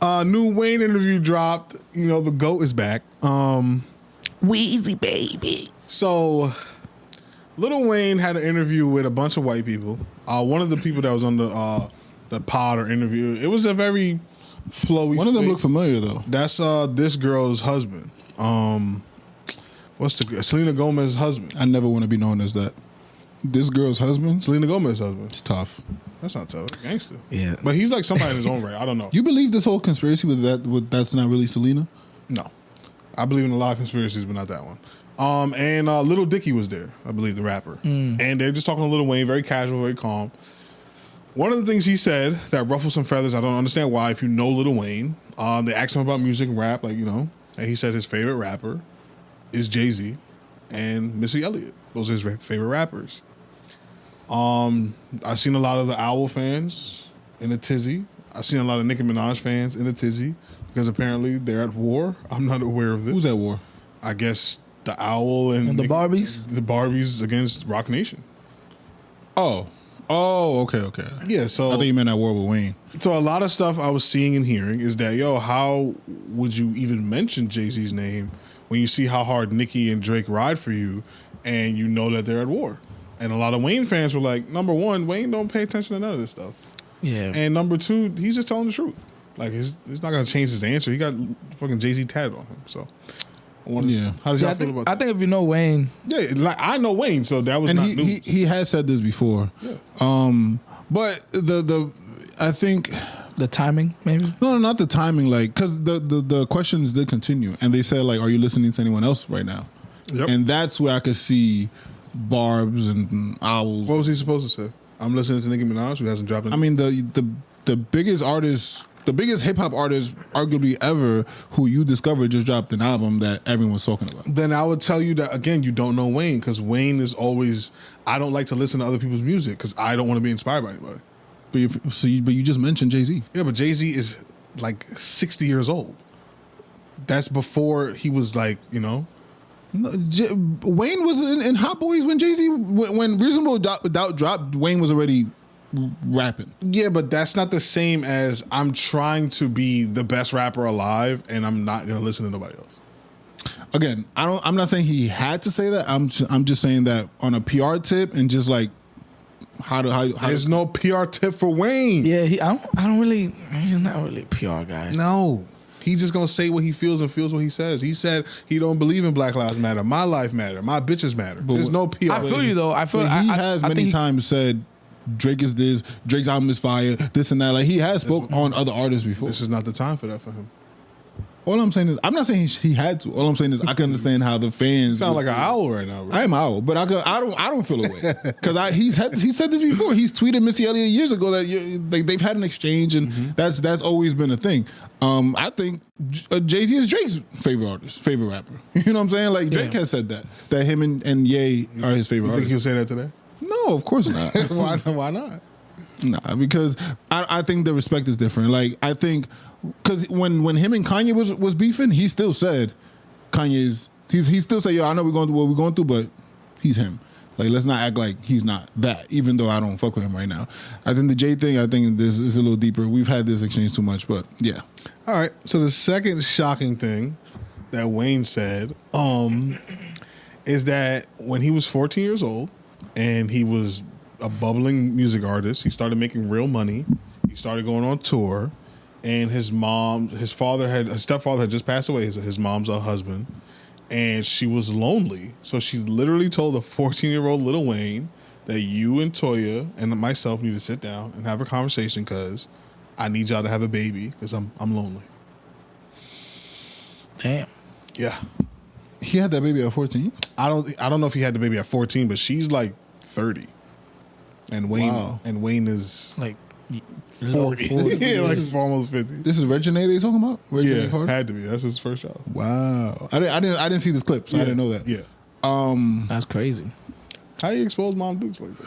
New Wayne interview dropped. You know, the GOAT is back. Wheezy baby. So, Lil Wayne had an interview with a bunch of white people. One of the people that was on the pod or interview, it was a very flowy. One of them look familiar though. That's this girl's husband. Selena Gomez's husband. I never want to be known as that. This girl's husband? Selena Gomez's husband. It's tough. That's not tough. Gangster. Yeah. But he's like somebody in his own right. I don't know. You believe this whole conspiracy with that's not really Selena? No. I believe in a lot of conspiracies, but not that one. And Lil Dicky was there, I believe, the rapper. And they're just talking to Lil Wayne, very casual, very calm. One of the things he said that ruffled some feathers, I don't understand why, if you know Lil Wayne, they asked him about music and rap, like, you know, and he said his favorite rapper is Jay-Z and Missy Elliott. Those are his favorite rappers. I've seen a lot of the Owl fans in a tizzy. I've seen a lot of Nicki Minaj fans in a tizzy because apparently they're at war. I'm not aware of this. Who's at war? I guess the Owl and the Barbies? The Barbies against Rock Nation. Oh, okay. Yeah, so I think you meant at war with Wayne. So a lot of stuff I was seeing and hearing is that, how would you even mention Jay-Z's name when you see how hard Nicki and Drake ride for you and you know that they're at war? And a lot of Wayne fans were like, number one, Wayne don't pay attention to none of this stuff. Yeah. And number two, he's just telling the truth. Like, he's not going to change his answer. He got fucking Jay-Z tatted on him. So, how does y'all feel about that? I think if you know Wayne. Yeah, like, I know Wayne, so that was And not he news. he has said this before. Yeah. But I think The timing, maybe? no, not the timing. Like, because the questions did continue, and they said like, "Are you listening to anyone else right now?" Yep. And that's where I could see Barbs and Owls. What was he supposed to say? I'm listening to Nicki Minaj, who hasn't dropped I anything. mean, the biggest artist, the biggest hip hop artist, arguably ever, who you discovered just dropped an album that everyone's talking about. Then I would tell you that, again, you don't know Wayne, because Wayne is always, I don't like to listen to other people's music because I don't want to be inspired by anybody. But you just mentioned Jay-Z. Yeah, but Jay-Z is like 60 years old. That's before he was like, No, Wayne was in Hot Boys when Jay-Z, when Reasonable Doubt dropped, Wayne was already rapping. yeah, but that's not the same as I'm trying to be the best rapper alive and I'm not going to listen to nobody else. Again, I'm not saying he had to say that. I'm just saying that on a PR tip and just like how There's no PR tip for Wayne. Yeah, I don't really. He's not really a PR guy. No. He's just going to say what he feels and feels what he says. He said he don't believe in Black Lives Matter. My life matter. My bitches matter. There's no PR. I feel you though. I feel But he has many times said Drake is this, Drake's album is fire, this and that. Like, he has spoke on other artists before. This is not the time for that for him. All I'm saying is, I'm not saying he had to. All I'm saying is, I can understand how the fans You sound like an owl right now, bro. I am an owl, but I don't feel away because he said this before. He's tweeted Missy Elliott years ago that they've had an exchange, and that's always been a thing. I think Jay-Z is Drake's favorite rapper. You know what I'm saying? Like, Drake has said that him and Ye are his favorite You think artists. he'll say that today? No, of course not. Why not? Nah, because I think the respect is different. Like, I think because when him and Kanye was beefing, he still said he still said, yo, I know we're going through what we're going through, but he's him. Like, let's not act like he's not that, even though I don't fuck with him right now. I think the Jay thing, I think this is a little deeper. We've had this exchange too much, but yeah. All right. So the second shocking thing that Wayne said is that when he was 14 years old and he was a bubbling music artist, he started making real money. He started going on tour, and his stepfather had just passed away. His mom's a husband, and she was lonely. So she literally told a 14-year-old Lil Wayne that you and Toya and myself need to sit down and have a conversation because I need y'all to have a baby because I'm lonely. Damn. Yeah. He had that baby at 14? I don't know if he had the baby at 14, but she's like 30. And Wayne is Like 40. Yeah, like almost 50. This is Regine they talking about? Regine Yeah, Carter? had to be. That's his first child. Wow. I didn't see this clip, so I didn't know that. Yeah. That's crazy. How you expose Mom Dukes like that?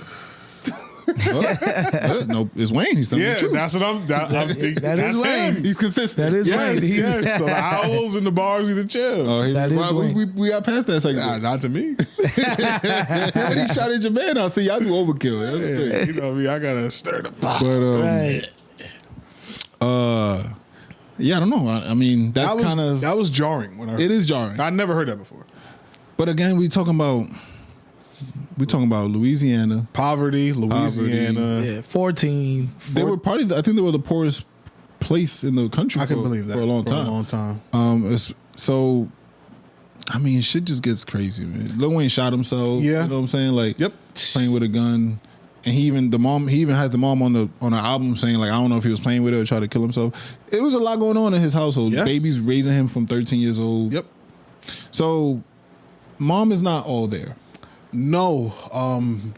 No, it's Wayne. He's telling the Yeah, truth. that's what I'm. That is Wayne. He's consistent. That is Wayne. Yes, yes. So the owls and the bars need to chill. Oh, That is well, Wayne. we got past that second. Nah, not to me. When he shot at your man, I see y'all do overkill. That's the thing. You know me. I gotta stir the pot. But Right. Yeah, I don't know. I mean, that's kind of that was jarring. When I heard it is jarring. I never heard that before. But again, we talking about Louisiana. Poverty, Louisiana. Yeah, 14. They were probably, I think they were the poorest place in the country. I can believe that for a long time. So, I mean, shit just gets crazy, man. Lil Wayne shot himself. Yeah. You know what I'm saying? Like, Yep. playing with a gun. And he even has the mom on the album saying, like, I don't know if he was playing with it or tried to kill himself. It was a lot going on in his household. Yeah. Baby's raising him from 13 years old. Yep. So mom is not all there. No.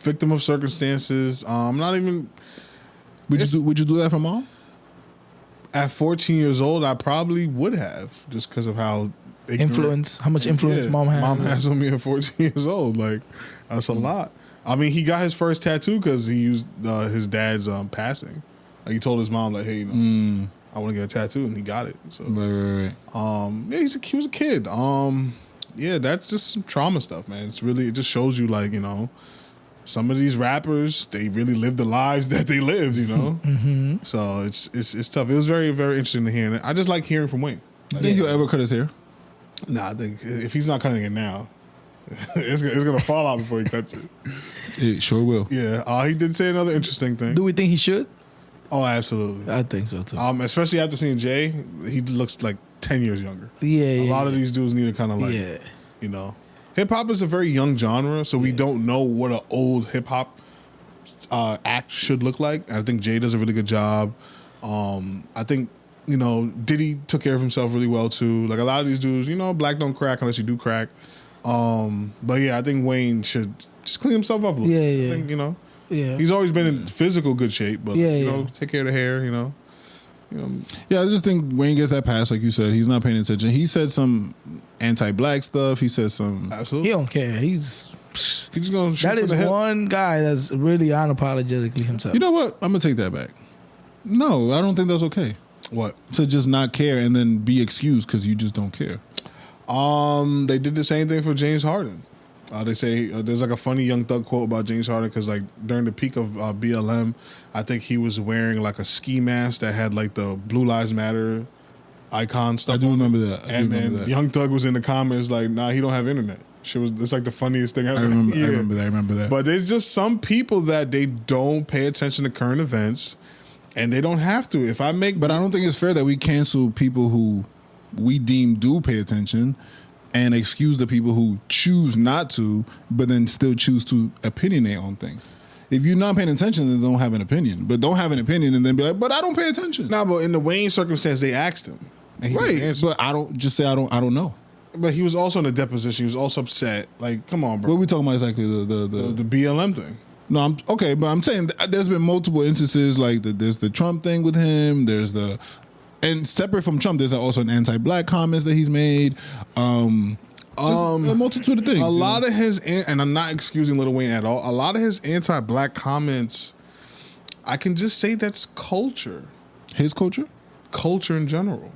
Victim of circumstances. Not even Would you do that for mom? at 14 years old. I probably would have, just because of how ignorant- How much influence Yeah, mom has. Mom has on me at 14 years old. Like, that's a lot. I mean, he got his first tattoo because he used his dad's passing. Like, he told his mom, like, hey, you know, I want to get a tattoo, and he got it. So, Right. yeah, he was a kid. Yeah, that's just some trauma stuff, man. It just shows you, like, you know, some of these rappers, they really lived the lives that they lived, you know. Mm-hmm. So it's tough. It was very, very interesting to hear. And I just like hearing from Wayne. Think you'll ever cut his hair? Nah, I think if he's not cutting it now, it's gonna fall out before he cuts it. It sure will. Yeah, he did say another interesting thing. Do we think he should? Oh, absolutely. I think so too. Especially after seeing Jay, he looks like 10 years younger. Yeah, A lot of these dudes need to kind of like, Yeah. you know, hip hop is a very young genre, so we don't know what an old hip hop act should look like. And I think Jay does a really good job. I think, you know, Diddy took care of himself really well too. Like, a lot of these dudes, you know, black don't crack unless you do crack. But yeah, I think Wayne should just clean himself up a little. Yeah. I think, you know, Yeah. he's always been in physical good shape, but Yeah, you know, yeah. take care of the hair, you know. Yeah, I just think Wayne gets that pass, like you said. He's not paying attention. He said some anti-black stuff. He said some. He Absolutely. don't care. He's He's just gonna shoot that for is the hip. one guy that's really unapologetically himself. You know what? I'm gonna take that back. No, I don't think that's okay What? to just not care and then be excused because you just don't care. They did the same thing for James Harden. They say there's like a funny Young Thug quote about James Harden because like during the peak of BLM, I think he was wearing like a ski mask that had like the Blue Lives Matter icon stuff. I do on it. remember that. I do And remember then that. Young Thug was in the comments like, "Nah, he don't have internet." It's like the funniest thing ever. I remember. Yeah. I remember that. But there's just some people that they don't pay attention to current events, and they don't have to. If I make, But I don't think it's fair that we cancel people who we deem do pay attention and excuse the people who choose not to, but then still choose to opinionate on things. If you're not paying attention, then don't have an opinion. But don't have an opinion and then be like, but I don't pay attention. nah, but in the Wayne circumstance, they asked him, and he just Right. answered. But I don't just say I don't know. But he was also in a deposition. He was also upset. Like, come on, bro. What are we talking about exactly? The BLM thing. No, I'm okay, but I'm saying there's been multiple instances like there's the Trump thing with him. And separate from Trump, there's also an anti-black comments that he's made. Just a multitude of things. A lot of his, and I'm not excusing Lil Wayne at all. A lot of his anti-black comments, I can just say that's culture his culture. in general.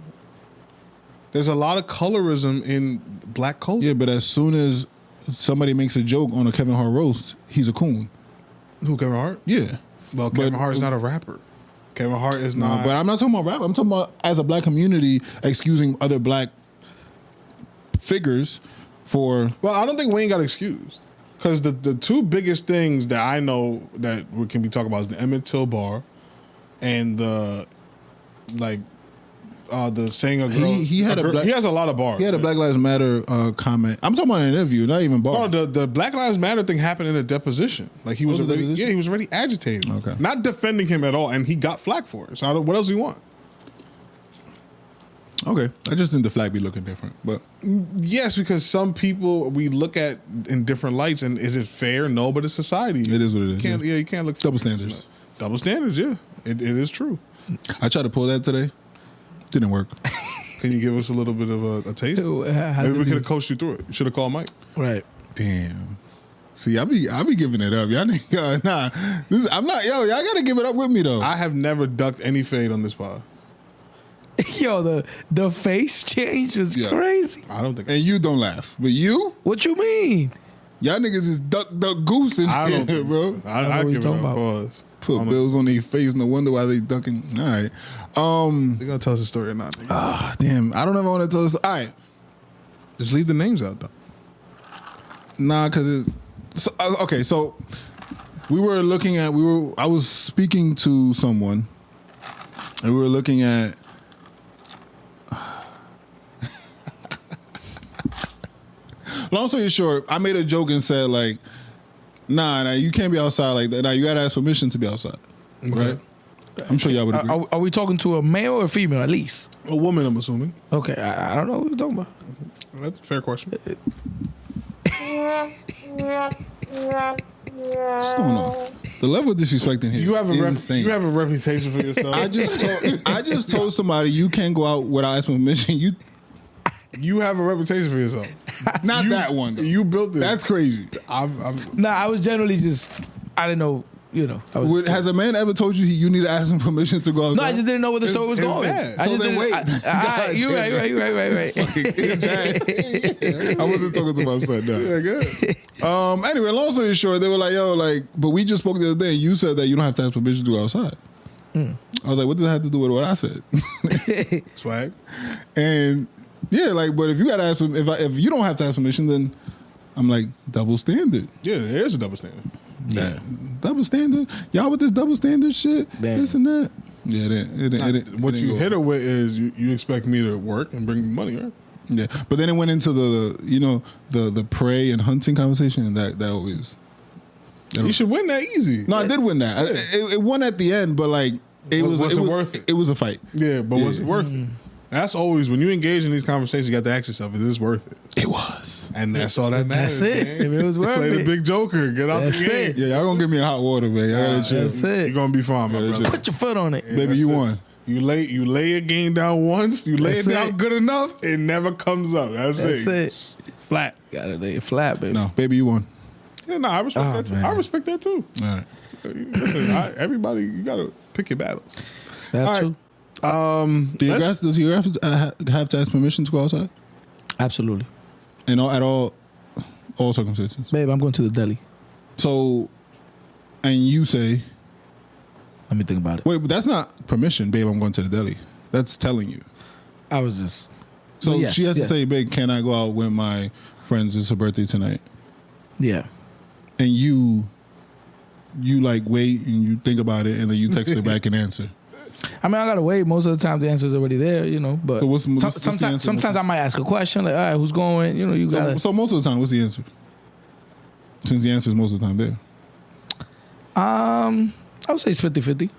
There's a lot of colorism in black culture. Yeah, but as soon as somebody makes a joke on a Kevin Hart roast, he's a coon. Who, Kevin Hart? Yeah. Well, Kevin Hart's not a rapper. Kevin Hart is No, not. but I'm not talking about rap. I'm talking about as a black community excusing other black figures for. Well, I don't think Wayne got excused. Because the two biggest things that I know that we can be talking about is the Emmett Till bar and the saying a girl. He had a black- he has a lot of bars. He had a Black Lives Matter comment. I'm talking about an interview, not even bar. Oh, the Black Lives Matter thing happened in a deposition. Like he was Was it already, deposition? yeah, he was already agitated. Okay. Not defending him at all, and he got flack for it. So what else do you want? Okay, I just think the flag be looking different, but Yes, because some people we look at in different lights, and is it fair? No, but it's society. It is what it is, You can't, yeah. you can't look Double standards. Double standards. Yeah, it is true. I tried to pull that today. Didn't work. Can you give us a little bit of a taste? How Maybe did we he- could have coached you through it. You should have called Mike. Right. Damn. See, I be giving it up. Y'all nigga, nah. I'm not. Yo, y'all gotta give it up with me though. I have never ducked any fade on this pod. Yo, the face change was Yeah. crazy. I don't think. and you don't laugh, but you, What you mean? y'all niggas is duck goose in I here, don't, bro. I know what give you're it talking a about. pause. Put bills on their face. No wonder why they ducking. All right. They're gonna tell us the story or not. Nigga. Damn. I don't know if I want to tell this. All right. Just leave the names out though. Nah, because it's so, okay. So we were looking at. I was speaking to someone, and we were looking at. Long story short, I made a joke and said like, nah, you can't be outside like that. Nah, you gotta ask permission to be outside, right? I'm sure y'all would agree. Are we talking to a male or female at least? A woman, I'm assuming. Okay, I don't know what you're talking about. That's a fair question. What's going on? The level of disrespect in here You have a is insane. you have a reputation for yourself. I just told somebody you can't go out without asking permission. You have a reputation for yourself. Not that one. Though. You built this. That's crazy. Nah, I was generally just, I didn't know, I was, Has a man ever told you you need to ask him permission to go outside? no, I just didn't know where the story was it's going. bad. I So just then didn't- wait. You're right. I wasn't talking to my son. No. Yeah, good. Anyway, long story short, they were like, "Yo, like, but we just spoke the other day. And you said that you don't have to ask permission to go outside." I was like, "What does that have to do with what I said?" Swag. And yeah, like, but if you gotta ask, if you don't have to ask permission, then I'm like, double standard. Yeah, there is a double standard. Yeah. Double standard. Y'all with this double standard shit, Damn. this and that. Yeah, What you hit her with is you expect me to work and bring me money, right? Yeah, but then it went into the prey and hunting conversation, and that always. You should win that easy. No, I did win that. It won at the end, but like Was it worth it? It was a fight. Yeah, but was it worth it? That's always when you engage in these conversations, you got to ask yourself, is this worth it? It was. And that's all that matters. That's it. Man. If it was worth Play the it. big joker. Get out That's the game. it. Yeah, y'all gonna give me a hot water, man. Y'all gotta chill. That's it. You're gonna be fine, my brother. Put your foot on it. Baby, That's you it. won. You lay a game down once. You lay That's it down it. good enough. It never comes up. That's That's it. it. Flat. Gotta lay it flat, baby. No, baby, you won. Yeah, no, I respect Oh, that too. man. I respect that too. All right. Listen, everybody, you gotta pick your battles. That's All right. true. Does your have to ask permission to go outside? Absolutely. In all circumstances. Babe, I'm going to the deli. So, and you say, Let me think about it. wait, but that's not permission, babe. I'm going to the deli. That's telling you. I was just. So Well, yes, she has yes. to say, babe, can I go out with my friends? It's her birthday tonight. Yeah. And you like wait and you think about it and then you text her back and answer. I mean, I gotta wait. Most of the time, the answer's already there, But So what's the answer? sometimes I might ask a question like, "All right, who's going?" You gotta. So most of the time, what's the answer? Since the answer is most of the time there. I would say it's 50-50.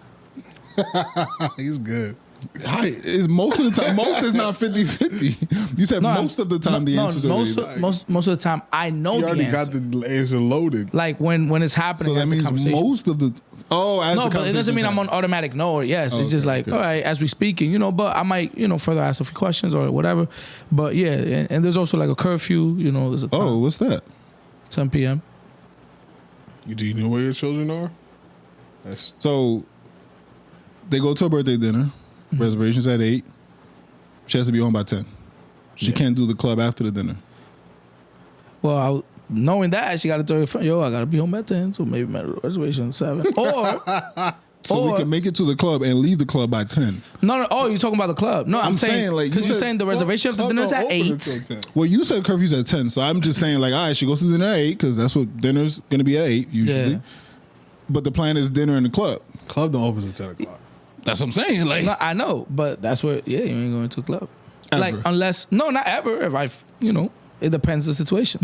He's good. Hi, is most of the time. Most is not 50-50. You said most of the time the answer's already there. most of the time I know He the already answer. got the answer loaded. Like when it's happening, So that as the means conversation. most of the. As No, the but it doesn't conversation's mean I'm on happening. automatic no or yes. It's Okay, just like, okay. all right, as we speaking, But I might, further ask a few questions or whatever. But yeah, and there's also like a curfew. There's a time, Oh, what's that? 10 p.m. Do you know where your children are? That's So they go to a birthday dinner. Reservations at 8. She has to be home by 10. She can't do the club after the dinner. Well, knowing that, she got to tell her friend, yo, I got to be home at 10, so maybe my reservation at 7. Or, So we can make it to the club and leave the club by 10. no, oh, you're talking about the club. No, I'm saying, like, because you you're said- saying the reservation of the dinner is at 8. Well, you said curfew's at 10, so I'm just saying, like, all right, she goes to dinner at 8 because that's what dinner's going to be at 8 usually. Yeah. But the plan is dinner in the club. Club don't open until 10 o'clock. That's what I'm saying. Like, No, I know, but that's where, you ain't going to a club. Ever. Like, unless, no, not ever. If I, it depends the situation.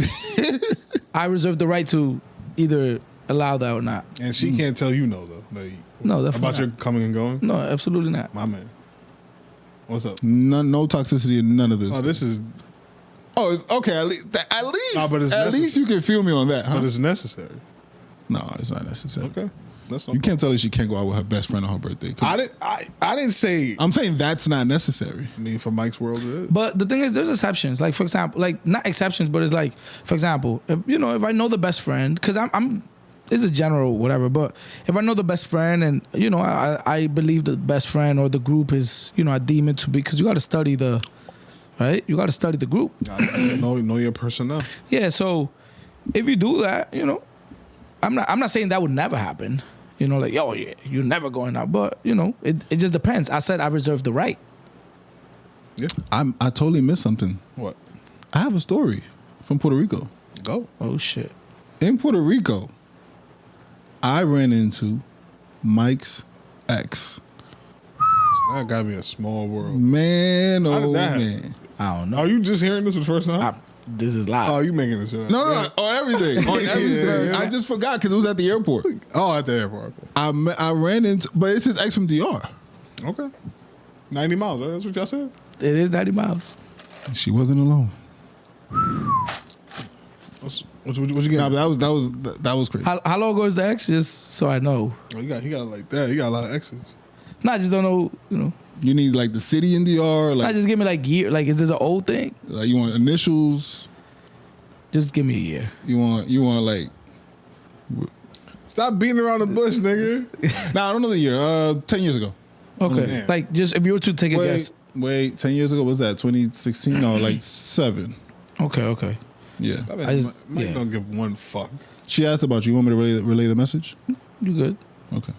I reserve the right to either allow that or not. And she can't tell you no, though. Like, No, definitely about your not. coming and going? No, absolutely not. My man. What's up? no toxicity in none of this. Oh, this is, Oh, it's okay. At least, No, but it's at necessary. least you can feel me on that, huh? but it's necessary. No, it's not necessary. Okay. That's You can't tell her she can't go out with her best friend on her birthday. 'Cause I didn't say, I'm saying that's not necessary. I mean, for Mike's world, it is. But the thing is, there's exceptions. Like, for example, like, not exceptions, but it's like, for example, if I know the best friend, because it's a general whatever, but if I know the best friend and, I believe the best friend or the group is, I deem it to be, because you got to study right? You got to study the group. Know your personnel. Yeah, so if you do that, I'm not saying that would never happen. You know, like, yo, yeah, you're never going out. But, you know, it just depends. I said I reserve the right. Yeah. I totally missed something. What? I have a story from Puerto Rico. Go. Oh, shit. In Puerto Rico, I ran into Mike's ex. That gotta be a small world. Man, How did oh that happen? man. I don't know. Are you just hearing this for the first time? This is live. Oh, you making this shit up? No, on everything. On everything. Yeah. I just forgot because it was at the airport. Oh, at the airport. I ran into, but it's his ex from DR. Okay. 90 miles, right? That's what y'all said? It is 90 miles. She wasn't alone. What you get? Nah, but that was crazy. How long ago is the ex? Just so I know. Oh, he got it like that. He got a lot of exes. No, I just don't know, you know. You need like the city in DR, I like just give me like year. Like, is this an old thing? you want initials. Just give me a year. You want like. Stop beating around the bush, nigga. Nah, I don't know the year. 10 years ago. Okay. Yeah. Like, just if you were to take a guess. Wait, 10 years ago, was that 2016? No, like 7. Okay. Yeah. I mean, I just- Mike yeah. don't give one fuck. She asked about you. You want me to relay the message? You good. Okay.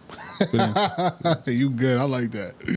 Good answer. You good. I like that.